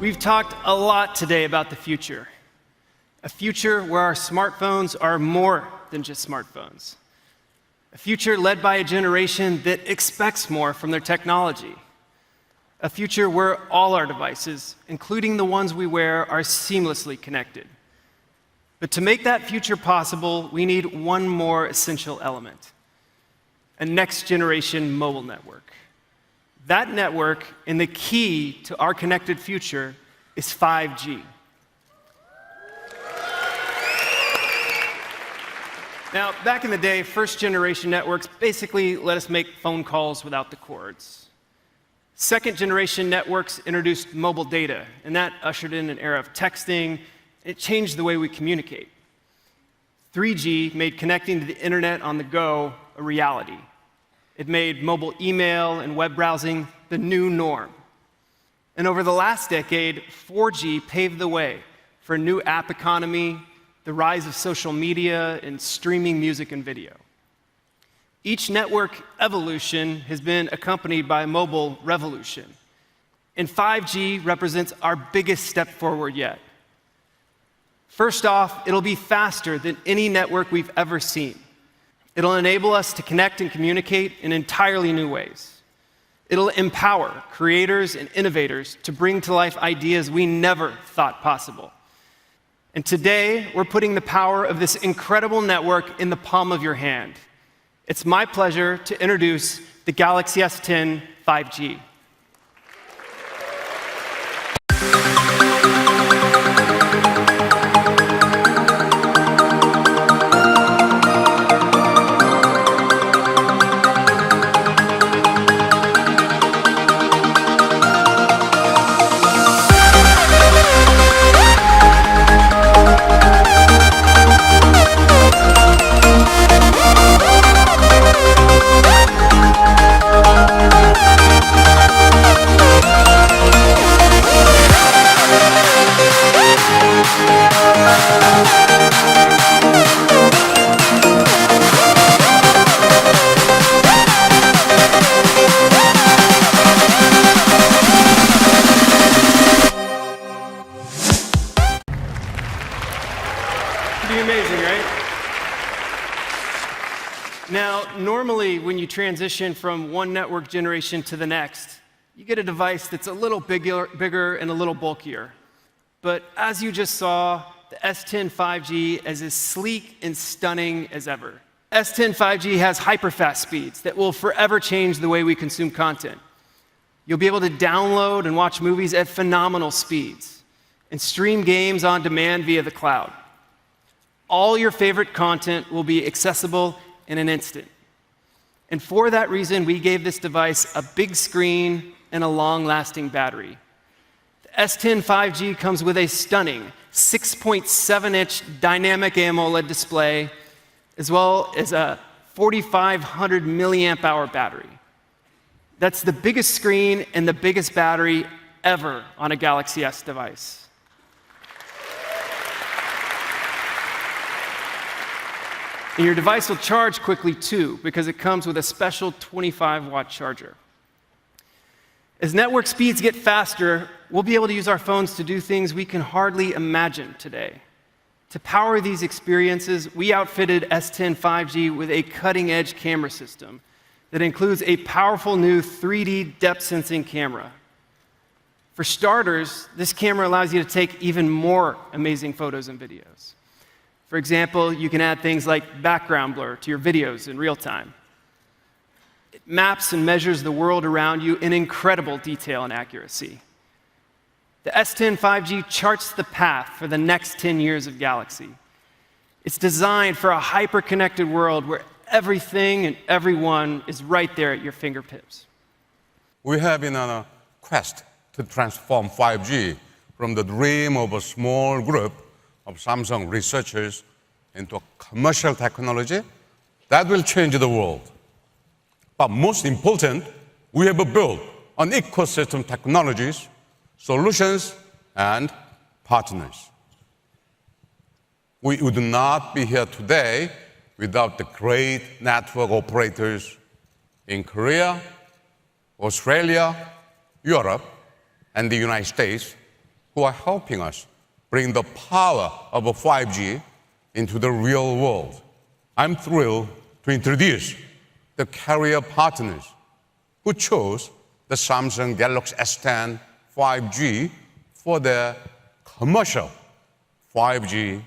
We've talked a lot today about the future. A future where our smartphones are more than just smartphones. A future led by a generation that expects more from their technology. A future where all our devices, including the ones we wear, are seamlessly connected. But to make that future possible, we need one more essential element: a next-generation mobile network. That network, and the key to our connected future, is 5G. Now, back in the day, first-generation networks basically let us make phone calls without the cords. Second-generation networks introduced mobile data, and that ushered in an era of texting. It changed the way we communicate. 3G made connecting to the internet on the go a reality. It made mobile email and web browsing the new norm. And over the last decade, 4G paved the way for a new app economy, the rise of social media, and streaming music and video. Each network evolution has been accompanied by a mobile revolution. And 5G represents our biggest step forward yet. First off, it'll be faster than any network we've ever seen. It'll enable us to connect and communicate in entirely new ways. It'll empower creators and innovators to bring to life ideas we never thought possible. And today, we're putting the power of this incredible network in the palm of your hand. It's my pleasure to introduce the Galaxy S10 5G. Pretty amazing, right? Now, normally when you transition from one network generation to the next, you get a device that's a little bigger and a little bulkier. But as you just saw, the S10 5G is as sleek and stunning as ever. S10 5G has hyper-fast speeds that will forever change the way we consume content. You'll be able to download and watch movies at phenomenal speeds and stream games on demand via the cloud. All your favorite content will be accessible in an instant. And for that reason, we gave this device a big screen and a long-lasting battery. The S10 5G comes with a stunning 6.7-inch dynamic AMOLED display, as well as a 4,500 milliamp hour battery. That's the biggest screen and the biggest battery ever on a Galaxy S device. And your device will charge quickly too, because it comes with a special 25-watt charger. As network speeds get faster, we'll be able to use our phones to do things we can hardly imagine today. To power these experiences, we outfitted S10 5G with a cutting-edge camera system that includes a powerful new 3D depth sensing camera. For starters, this camera allows you to take even more amazing photos and videos. For example, you can add things like background blur to your videos in real time. It maps and measures the world around you in incredible detail and accuracy. The S10 5G charts the path for the next 10 years of Galaxy. It's designed for a hyper-connected world where everything and everyone is right there at your fingertips. We have been on a quest to transform 5G from the dream of a small group of Samsung researchers into a commercial technology that will change the world. But most important, we have built an ecosystem of technologies, solutions, and partners. We would not be here today without the great network operators in Korea, Australia, Europe, and the United States who are helping us bring the power of 5G into the real world. I'm thrilled to introduce the carrier partners who chose the Samsung Galaxy S10 5G for their commercial 5G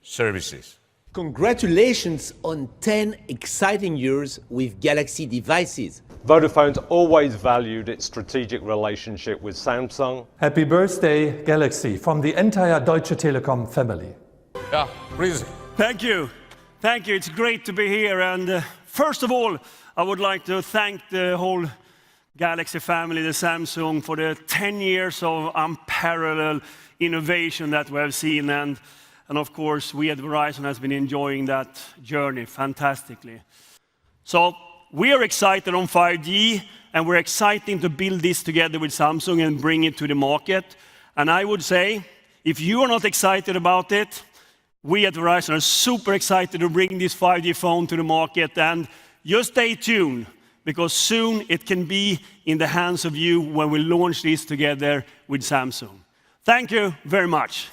services. Congratulations on 10 exciting years with Galaxy devices. Vodafone's always valued its strategic relationship with Samsung. Happy birthday, Galaxy, from the entire Deutsche Telekom family. Yeah, please. Thank you. Thank you. It's great to be here. And first of all, I would like to thank the whole Galaxy family, the Samsung, for the 10 years of unparalleled innovation that we have seen. And of course, we at Verizon has been enjoying that journey fantastically. So we are excited on 5G, and we're excited to build this together with Samsung and bring it to the market. And I would say, if you are not excited about it, we at Verizon are super excited to bring this 5G phone to the market. And just stay tuned, because soon it can be in the hands of you when we launch this together with Samsung. Thank you very much.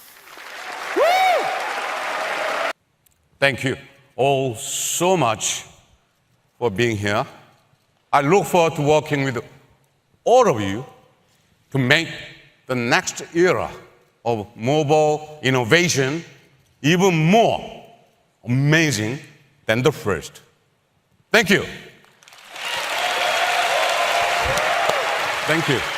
Thank you all so much for being here. I look forward to working with all of you to make the next era of mobile innovation even more amazing than the first. Thank you. Thank you.